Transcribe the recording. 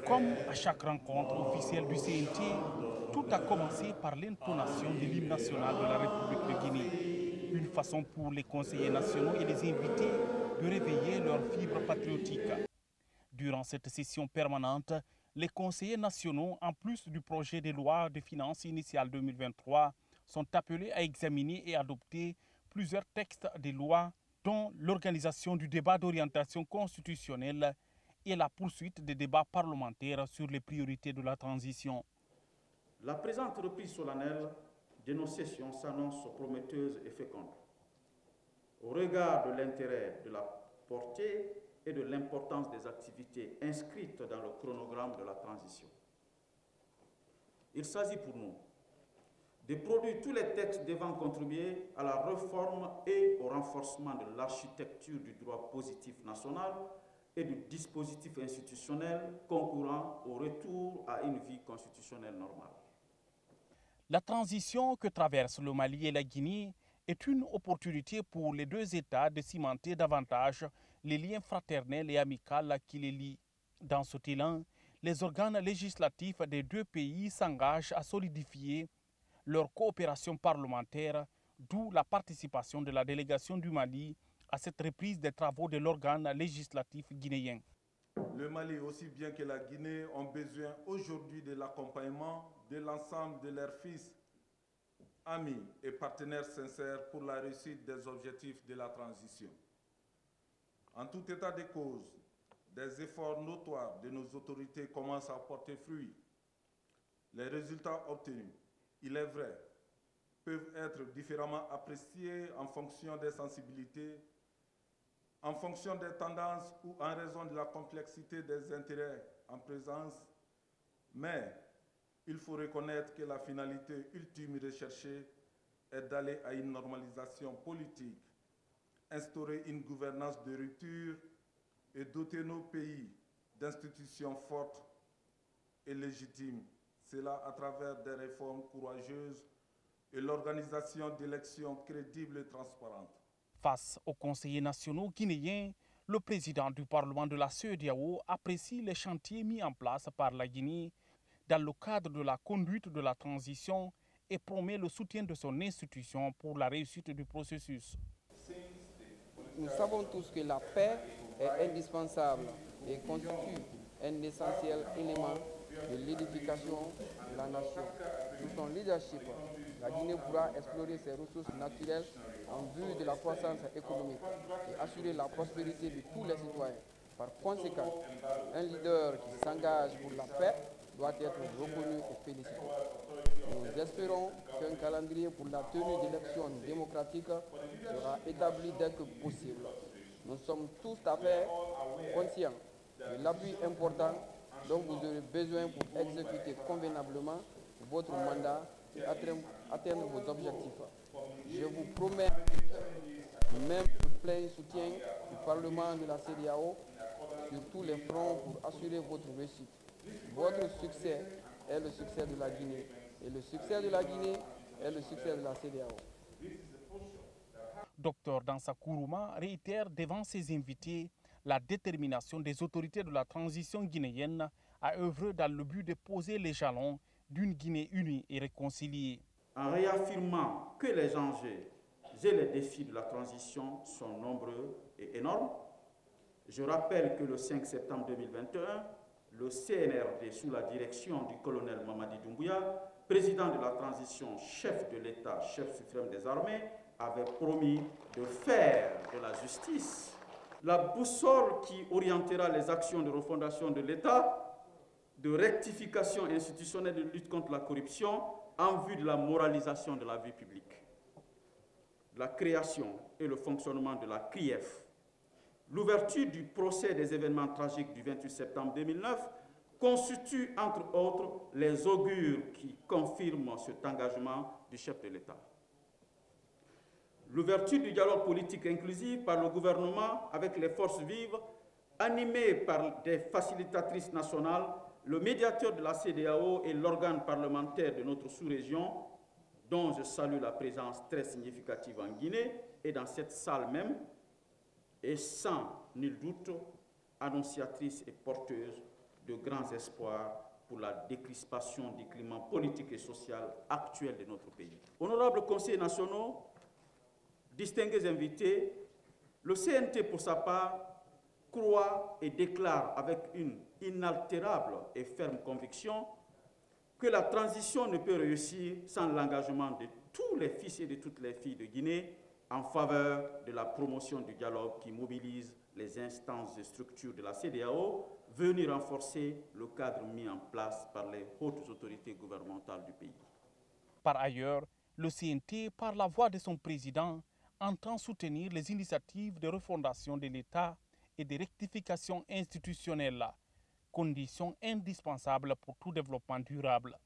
Comme à chaque rencontre officielle du CNT, tout a commencé par l'intonation de l'hymne national de la République de Guinée. Une façon pour les conseillers nationaux et les invités de réveiller leur fibre patriotique. Durant cette session permanente, les conseillers nationaux, en plus du projet de loi de finances initiale 2023, sont appelés à examiner et adopter plusieurs textes de loi, dont l'organisation du débat d'orientation constitutionnelle et la poursuite des débats parlementaires sur les priorités de la transition. La présente reprise solennelle de nos sessions s'annonce prometteuse et féconde. Au regard de l'intérêt, de la portée et de l'importance des activités inscrites dans le chronogramme de la transition. Il s'agit pour nous de produire tous les textes devant contribuer à la réforme et au renforcement de l'architecture du droit positif national et du dispositif institutionnel concourant au retour à une vie constitutionnelle normale. La transition que traversent le Mali et la Guinée est une opportunité pour les deux États de cimenter davantage les liens fraternels et amicaux qui les lient. Dans cet élan, les organes législatifs des deux pays s'engagent à solidifier leur coopération parlementaire, d'où la participation de la délégation du Mali à cette reprise des travaux de l'organe législatif guinéen. Le Mali, aussi bien que la Guinée, ont besoin aujourd'hui de l'accompagnement de l'ensemble de leurs fils, amis et partenaires sincères pour la réussite des objectifs de la transition. En tout état de cause, des efforts notoires de nos autorités commencent à porter fruit. Les résultats obtenus, il est vrai, peuvent être différemment appréciés en fonction des sensibilités, en fonction des tendances ou en raison de la complexité des intérêts en présence, mais il faut reconnaître que la finalité ultime recherchée est d'aller à une normalisation politique, instaurer une gouvernance de rupture et doter nos pays d'institutions fortes et légitimes. Cela à travers des réformes courageuses et l'organisation d'élections crédibles et transparentes. Face aux conseillers nationaux guinéens, le président du Parlement de la CEDEAO apprécie les chantiers mis en place par la Guinée dans le cadre de la conduite de la transition et promet le soutien de son institution pour la réussite du processus. Nous savons tous que la paix est indispensable et constitue un essentiel élément de l'édification de la nation. Sous son leadership, la Guinée pourra explorer ses ressources naturelles en vue de la croissance économique et assurer la prospérité de tous les citoyens. Par conséquent, un leader qui s'engage pour la paix doit être reconnu et félicité. Nous espérons qu'un calendrier pour la tenue d'élections démocratiques sera établi dès que possible. Nous sommes tous à fait conscients de l'appui important dont vous aurez besoin pour exécuter convenablement votre mandat et atteindre vos objectifs. Je vous promets même le plein soutien du Parlement de la CEDEAO sur tous les fronts pour assurer votre réussite. Votre succès est le succès de la Guinée et le succès de la Guinée est le succès de la CEDEAO. Dr Dansa Kourouma réitère devant ses invités la détermination des autorités de la transition guinéenne à œuvrer dans le but de poser les jalons d'une Guinée unie et réconciliée. En réaffirmant que les enjeux et les défis de la transition sont nombreux et énormes, je rappelle que le 5 septembre 2021, le CNRD, sous la direction du colonel Mamadi Doumbouya, président de la transition, chef de l'État, chef suprême des armées, avait promis de faire de la justice la boussole qui orientera les actions de refondation de l'État, de rectification institutionnelle et de lutte contre la corruption en vue de la moralisation de la vie publique. La création et le fonctionnement de la CRIEF, l'ouverture du procès des événements tragiques du 28 septembre 2009 constitue, entre autres, les augures qui confirment cet engagement du chef de l'État. L'ouverture du dialogue politique inclusif par le gouvernement avec les forces vives, animées par des facilitatrices nationales, le médiateur de la CEDEAO et l'organe parlementaire de notre sous-région, dont je salue la présence très significative en Guinée et dans cette salle même, et sans nul doute annonciatrice et porteuse de grands espoirs pour la décrispation du climat politique et social actuel de notre pays. Honorables conseillers nationaux, distingués invités, le CNT pour sa part croit et déclare avec une inaltérable et ferme conviction que la transition ne peut réussir sans l'engagement de tous les fils et de toutes les filles de Guinée en faveur de la promotion du dialogue qui mobilise les instances et structures de la CEDEAO, venues renforcer le cadre mis en place par les hautes autorités gouvernementales du pays. Par ailleurs, le CNT, par la voix de son président, entend soutenir les initiatives de refondation de l'État et de rectification institutionnelle, condition indispensable pour tout développement durable.